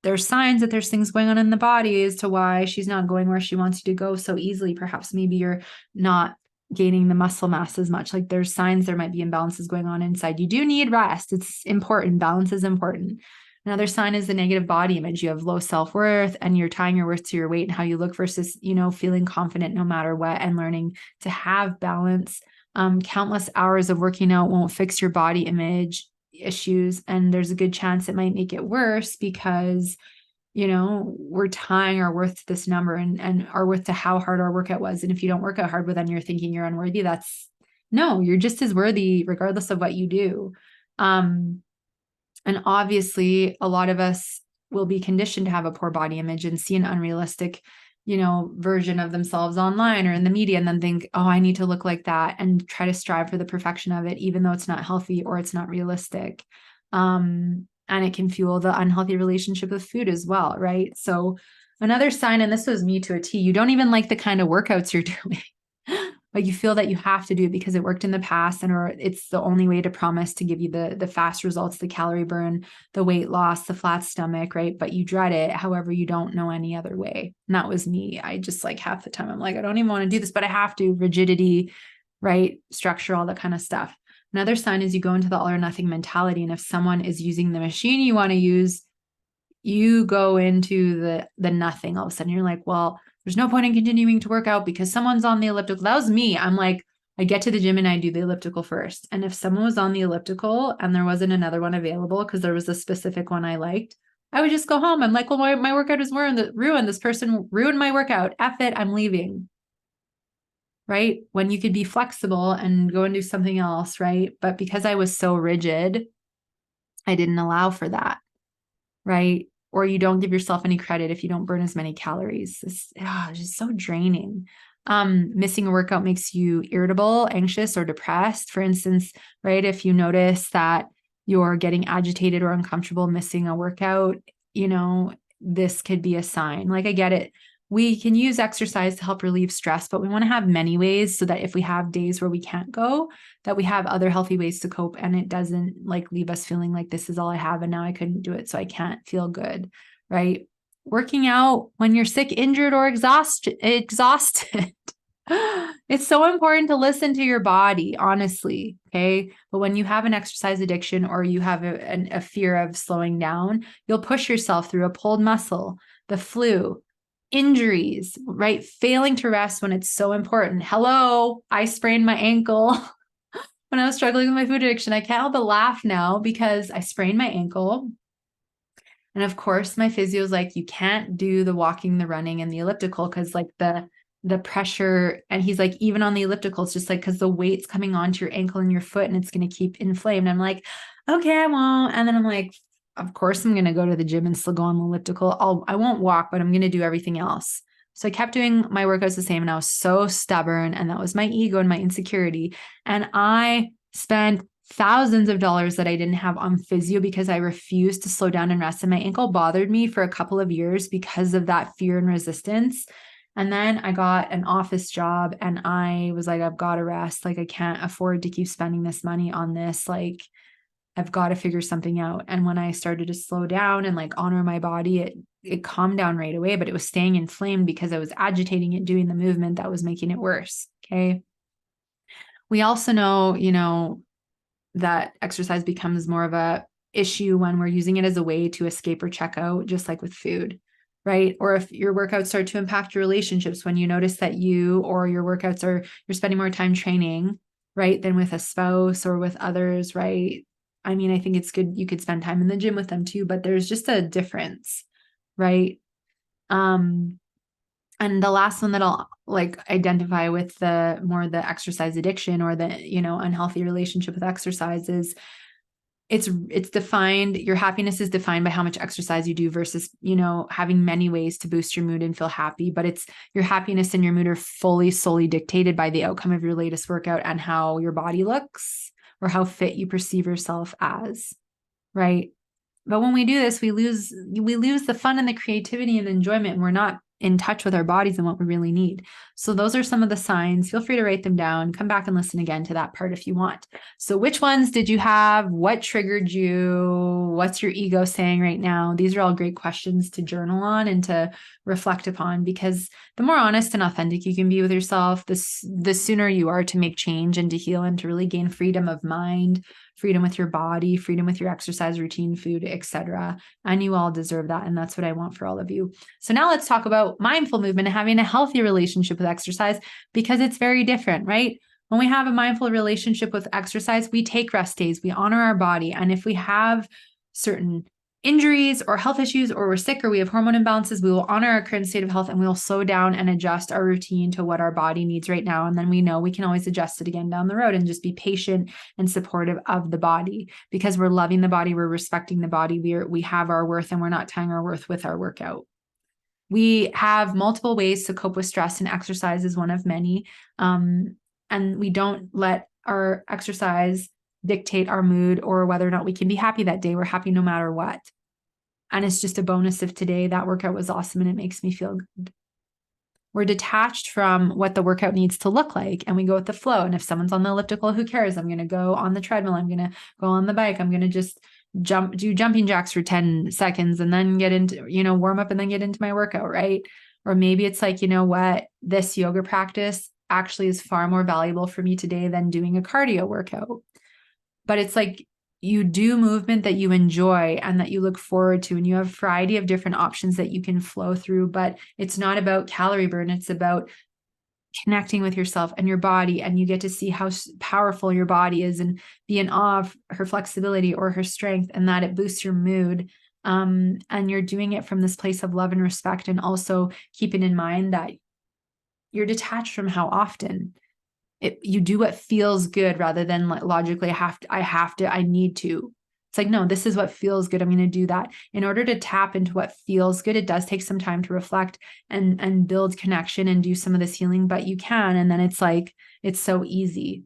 there's signs that there's things going on in the body as to why she's not going where she wants you to go so easily. Perhaps maybe you're not gaining the muscle mass as much. Like, there's signs there might be imbalances going on inside. You do need rest. It's important. Balance is important. Another sign is the negative body image. You have low self-worth and you're tying your worth to your weight and how you look versus, feeling confident no matter what and learning to have balance. Countless hours of working out won't fix your body image issues. And there's a good chance it might make it worse because we're tying our worth to this number and our worth to how hard our workout was. And if you don't work out hard, well, then you're thinking you're unworthy. You're just as worthy regardless of what you do. And obviously a lot of us will be conditioned to have a poor body image and see an unrealistic, version of themselves online or in the media and then think, oh, I need to look like that and try to strive for the perfection of it, even though it's not healthy or it's not realistic. And it can fuel the unhealthy relationship with food as well, right? So another sign, and this was me to a T, you don't even like the kind of workouts you're doing, but you feel that you have to do it because it worked in the past or it's the only way to promise to give you the fast results, the calorie burn, the weight loss, the flat stomach, right? But you dread it. However, you don't know any other way. And that was me. I just like half the time I'm like, I don't even want to do this, but I have to. Rigidity, right? Structure, all that kind of stuff. Another sign is you go into the all or nothing mentality. And if someone is using the machine you want to use, you go into the nothing. All of a sudden you're like, well, there's no point in continuing to work out because someone's on the elliptical. That was me. I'm like, I get to the gym and I do the elliptical first. And if someone was on the elliptical and there wasn't another one available because there was a specific one I liked, I would just go home. I'm like, well, my workout is ruined. This person ruined my workout. F it, I'm leaving. Right? When you could be flexible and go and do something else, right? But because I was so rigid, I didn't allow for that, right? Or you don't give yourself any credit if you don't burn as many calories. It's just so draining. Missing a workout makes you irritable, anxious, or depressed. For instance, right? If you notice that you're getting agitated or uncomfortable missing a workout, this could be a sign. Like, I get it. We can use exercise to help relieve stress, but we want to have many ways so that if we have days where we can't go, that we have other healthy ways to cope, and it doesn't like leave us feeling like this is all I have and now I couldn't do it, so I can't feel good, right? Working out when you're sick, injured, or exhausted. It's so important to listen to your body, honestly. Okay. But when you have an exercise addiction or you have a fear of slowing down, you'll push yourself through a pulled muscle, the flu, injuries, right? Failing to rest when it's so important. Hello, I sprained my ankle when I was struggling with my food addiction. I can't help but laugh now because I sprained my ankle. And of course, my physio is like, you can't do the walking, the running, and the elliptical because like the pressure, and he's like, even on the elliptical, it's just like because the weight's coming onto your ankle and your foot and it's going to keep inflamed. I'm like, okay, I won't. And then I'm like, of course I'm going to go to the gym and still go on the elliptical. I won't walk, but I'm going to do everything else. So I kept doing my workouts the same, and I was so stubborn, and that was my ego and my insecurity. And I spent thousands of dollars that I didn't have on physio because I refused to slow down and rest. And my ankle bothered me for a couple of years because of that fear and resistance. And then I got an office job and I was like, I've got to rest. Like, I can't afford to keep spending this money on this. Like, I've got to figure something out. And when I started to slow down and like honor my body, it calmed down right away, but it was staying inflamed because I was agitating it, doing the movement that was making it worse. Okay. We also know, that exercise becomes more of a issue when we're using it as a way to escape or check out, just like with food, right? Or if your workouts start to impact your relationships, when you notice that you or your workouts you're spending more time training, right, than with a spouse or with others, right? I mean, I think it's good. You could spend time in the gym with them too, but there's just a difference, right? And the last one that I'll like identify with the exercise addiction or the, unhealthy relationship with exercise is it's defined, your happiness is defined by how much exercise you do versus, having many ways to boost your mood and feel happy. But it's your happiness and your mood are solely dictated by the outcome of your latest workout and how your body looks or how fit you perceive yourself as, right? But when we do this, we lose the fun and the creativity and the enjoyment, and we're not in touch with our bodies and what we really need. So those are some of the signs. Feel free to write them down. Come back and listen again to that part if you want. So which ones did you have? What triggered you? What's your ego saying right now? These are all great questions to journal on and to reflect upon, because the more honest and authentic you can be with yourself, the sooner you are to make change and to heal and to really gain freedom of mind, freedom with your body, freedom with your exercise routine, food, etc. And you all deserve that. And that's what I want for all of you. So now let's talk about mindful movement and having a healthy relationship with exercise, because it's very different, right? When we have a mindful relationship with exercise, we take rest days, we honor our body. And if we have certain injuries or health issues, or we're sick, or we have hormone imbalances, we will honor our current state of health and we'll slow down and adjust our routine to what our body needs right now. And then we know we can always adjust it again down the road and just be patient and supportive of the body, because we're loving the body, we're respecting the body, we have our worth, and we're not tying our worth with our workout. We have multiple ways to cope with stress, and exercise is one of many. And we don't let our exercise dictate our mood or whether or not we can be happy that day. We're happy no matter what. And it's just a bonus if today that workout was awesome and it makes me feel good. We're detached from what the workout needs to look like, and we go with the flow. And if someone's on the elliptical, who cares? I'm going to go on the treadmill. I'm going to go on the bike. I'm going to just do jumping jacks for 10 seconds and then get into, warm up and then get into my workout, right? Or maybe it's like, this yoga practice actually is far more valuable for me today than doing a cardio workout. But it's like, you do movement that you enjoy and that you look forward to, and you have a variety of different options that you can flow through. But it's not about calorie burn. It's about connecting with yourself and your body, and you get to see how powerful your body is and be in awe of her flexibility or her strength, and that it boosts your mood. And you're doing it from this place of love and respect, and also keeping in mind that you're detached from how often you do what feels good rather than like logically I need to. It's like, no, this is what feels good. I'm going to do that. In order to tap into what feels good, it does take some time to reflect and build connection and do some of this healing, but you can. And then it's like, it's so easy.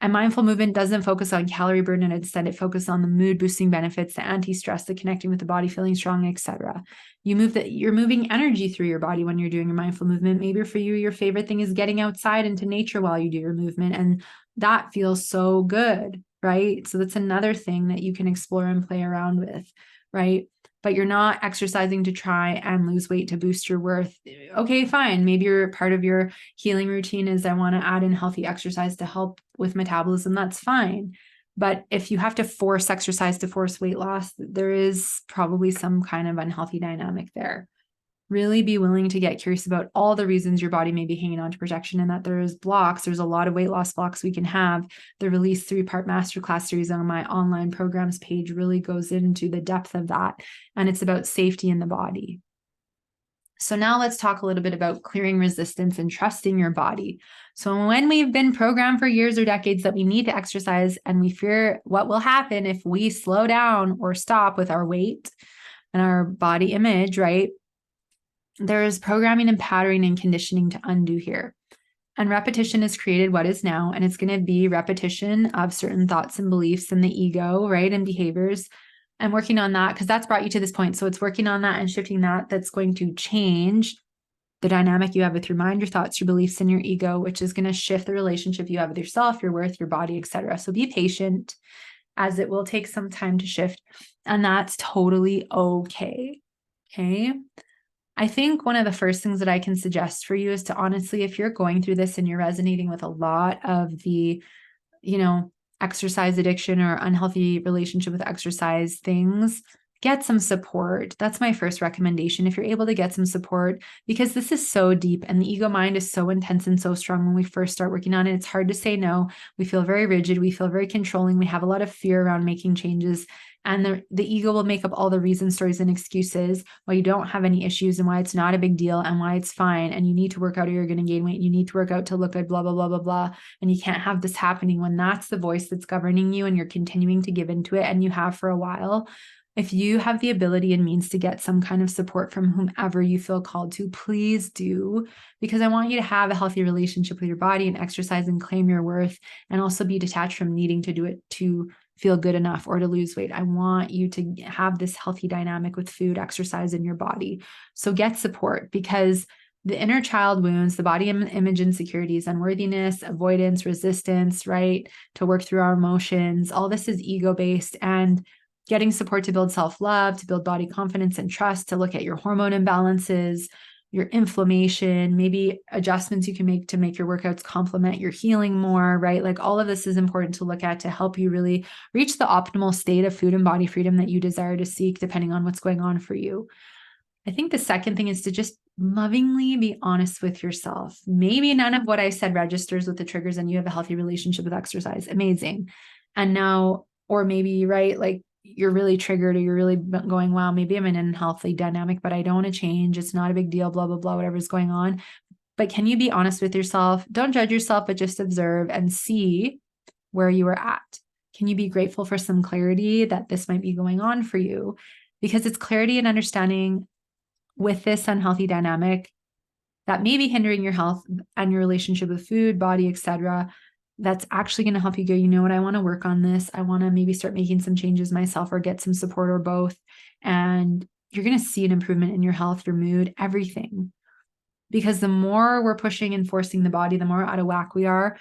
And mindful movement doesn't focus on calorie burn, and instead it focuses on the mood boosting benefits, the anti-stress, the connecting with the body, feeling strong, etc. You're moving energy through your body when you're doing your mindful movement. Maybe for you, your favorite thing is getting outside into nature while you do your movement. And that feels so good, right? So that's another thing that you can explore and play around with, right? But you're not exercising to try and lose weight to boost your worth. Okay, fine. Maybe part of your healing routine is I want to add in healthy exercise to help with metabolism. That's fine. But if you have to force exercise to force weight loss, there is probably some kind of unhealthy dynamic there. Really be willing to get curious about all the reasons your body may be hanging on to protection, and that there's blocks. There's a lot of weight loss blocks we can have. The Release 3-part masterclass series on my online programs page really goes into the depth of that. And it's about safety in the body. So now let's talk a little bit about clearing resistance and trusting your body. So when we've been programmed for years or decades that we need to exercise and we fear what will happen if we slow down or stop with our weight and our body image, right? There's programming and patterning and conditioning to undo here. And repetition has created what is now, and it's going to be repetition of certain thoughts and beliefs and the ego, right? And behaviors, and working on that, because that's brought you to this point. So it's working on that and shifting that that's going to change the dynamic you have with your mind, your thoughts, your beliefs, and your ego, which is going to shift the relationship you have with yourself, your worth, your body, etc. So be patient, as it will take some time to shift, and that's totally okay. Okay. I think one of the first things that I can suggest for you is to honestly, if you're going through this and you're resonating with a lot of the, exercise addiction or unhealthy relationship with exercise things, get some support. That's my first recommendation. If you're able to get some support, because this is so deep and the ego mind is so intense and so strong when we first start working on it, it's hard to say no. We feel very rigid. We feel very controlling. We have a lot of fear around making changes. And the ego will make up all the reasons, stories, and excuses why you don't have any issues and why it's not a big deal and why it's fine. And you need to work out or you're going to gain weight. You need to work out to look good, blah, blah, blah, blah, blah. And you can't have this happening when that's the voice that's governing you and you're continuing to give into it, and you have for a while. If you have the ability and means to get some kind of support from whomever you feel called to, please do, because I want you to have a healthy relationship with your body and exercise and claim your worth, and also be detached from needing to do it to feel good enough or to lose weight. I want you to have this healthy dynamic with food, exercise, in your body. So get support, because the inner child wounds, the body image insecurities, unworthiness, avoidance, resistance, right? To work through our emotions, all this is ego-based, and getting support to build self-love, to build body confidence and trust, to look at your hormone imbalances, your inflammation, maybe adjustments you can make to make your workouts complement your healing more, right? Like all of this is important to look at to help you really reach the optimal state of food and body freedom that you desire to seek, depending on what's going on for you. I think the second thing is to just lovingly be honest with yourself. Maybe none of what I said registers with the triggers and you have a healthy relationship with exercise. Amazing. And now, or maybe, right, like you're really triggered or you're really going, wow, maybe I'm in an unhealthy dynamic, but I don't want to change. It's not a big deal, blah, blah, blah, whatever's going on. But can you be honest with yourself? Don't judge yourself, but just observe and see where you are at. Can you be grateful for some clarity that this might be going on for you? Because it's clarity and understanding with this unhealthy dynamic that may be hindering your health and your relationship with food, body, etc., that's actually going to help you go, you know what, I want to work on this. I want to maybe start making some changes myself or get some support or both. And you're going to see an improvement in your health, your mood, everything. Because the more we're pushing and forcing the body, the more out of whack we are,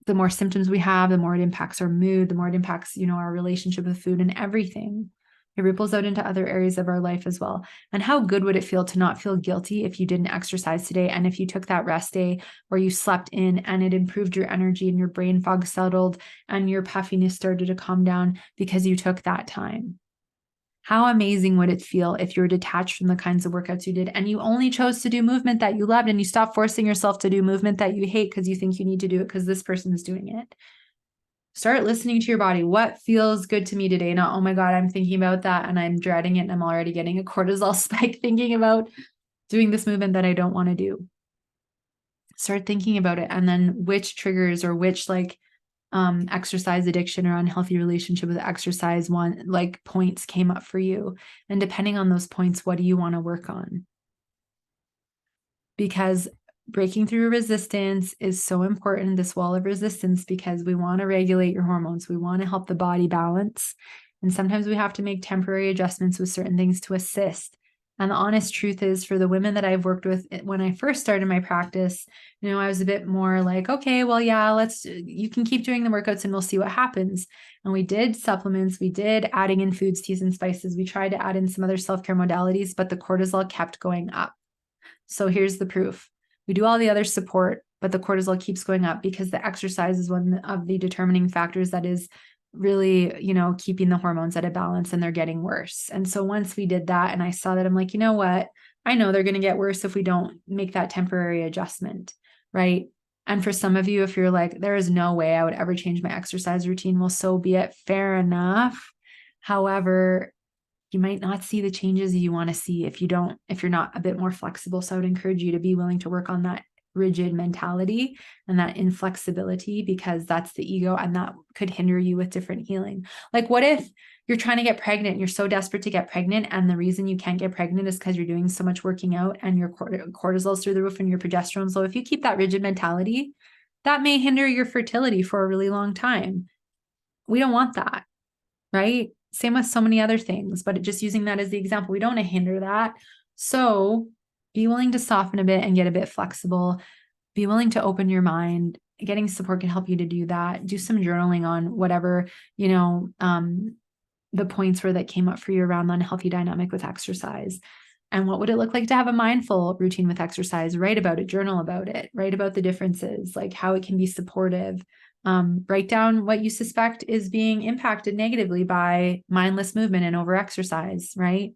the more symptoms we have, the more it impacts our mood, the more it impacts, our relationship with food and everything. It ripples out into other areas of our life as well. And how good would it feel to not feel guilty if you didn't exercise today? And if you took that rest day or you slept in and it improved your energy and your brain fog settled and your puffiness started to calm down because you took that time? How amazing would it feel if you were detached from the kinds of workouts you did and you only chose to do movement that you loved and you stopped forcing yourself to do movement that you hate because you think you need to do it because this person is doing it? Start listening to your body. What feels good to me today? Not, oh my God, I'm thinking about that and I'm dreading it and I'm already getting a cortisol spike thinking about doing this movement that I don't want to do. Start thinking about it. And then which triggers or which exercise addiction or unhealthy relationship with exercise, points came up for you. And depending on those points, what do you want to work on? Because breaking through resistance is so important, this wall of resistance, because we want to regulate your hormones. We want to help the body balance. And sometimes we have to make temporary adjustments with certain things to assist. And the honest truth is, for the women that I've worked with, when I first started my practice, I was a bit more like, okay, well, yeah, you can keep doing the workouts and we'll see what happens. And we did supplements, we did adding in foods, teas, and spices. We tried to add in some other self-care modalities, but the cortisol kept going up. So here's the proof. We do all the other support, but the cortisol keeps going up because the exercise is one of the determining factors that is really, keeping the hormones at a balance, and they're getting worse. And so once we did that and I saw that, I'm like, you know what? I know they're going to get worse if we don't make that temporary adjustment, right? And for some of you, if you're like, there is no way I would ever change my exercise routine, well, so be it. Fair enough. However, you might not see the changes you want to see if you're not a bit more flexible. So I would encourage you to be willing to work on that rigid mentality and that inflexibility, because that's the ego, and that could hinder you with different healing. Like, what if you're trying to get pregnant, you're so desperate to get pregnant, and the reason you can't get pregnant is because you're doing so much working out and your cortisol's through the roof and your progesterone's low? If you keep that rigid mentality, that may hinder your fertility for a really long time. We don't want that, right? Same with so many other things, but just using that as the example, we don't want to hinder that. So be willing to soften a bit and get a bit flexible. Be willing to open your mind. Getting support can help you to do that. Do some journaling on whatever, the points were that came up for you around the unhealthy dynamic with exercise. And what would it look like to have a mindful routine with exercise? Write about it, journal about it, write about the differences, like how it can be supportive. Write down what you suspect is being impacted negatively by mindless movement and overexercise, right?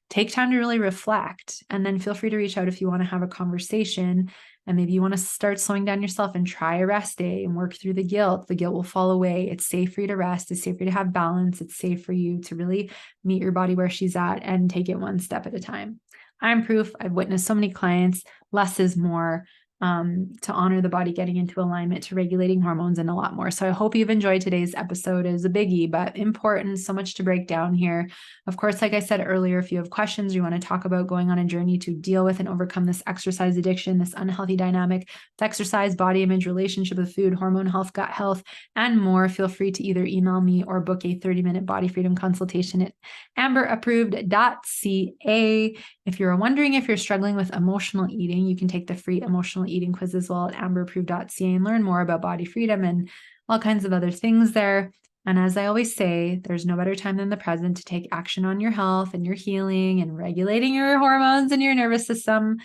Take time to really reflect, and then feel free to reach out if you want to have a conversation. And maybe you want to start slowing down yourself and try a rest day and work through the guilt. The guilt will fall away. It's safe for you to rest. It's safe for you to have balance. It's safe for you to really meet your body where she's at and take it one step at a time. I'm proof. I've witnessed so many clients. Less is more. To honor the body getting into alignment, to regulating hormones, and a lot more. So I hope you've enjoyed today's episode. It is a biggie, but important. So much to break down here. Of course, like I said earlier, if you have questions, you want to talk about going on a journey to deal with and overcome this exercise addiction, this unhealthy dynamic with exercise, body image, relationship with food, hormone health, gut health, and more, feel free to either email me or book a 30-minute body freedom consultation at amberapproved.ca. If you're wondering if you're struggling with emotional eating, you can take the free emotional eating quiz as well at amberapproved.ca and learn more about body freedom and all kinds of other things there. And as I always say, there's no better time than the present to take action on your health and your healing and regulating your hormones and your nervous system.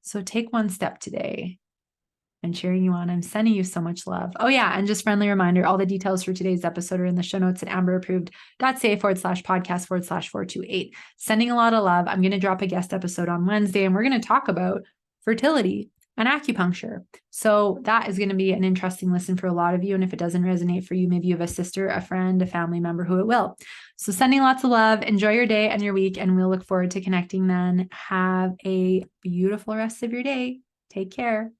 So take one step today. And cheering you on. I'm sending you so much love. Oh yeah. And just friendly reminder, all the details for today's episode are in the show notes at amberapproved.ca/podcast/428. Sending a lot of love. I'm going to drop a guest episode on Wednesday, and we're going to talk about fertility and acupuncture. So that is going to be an interesting listen for a lot of you. And if it doesn't resonate for you, maybe you have a sister, a friend, a family member who it will. So sending lots of love. Enjoy your day and your week, and we'll look forward to connecting then. Have a beautiful rest of your day. Take care.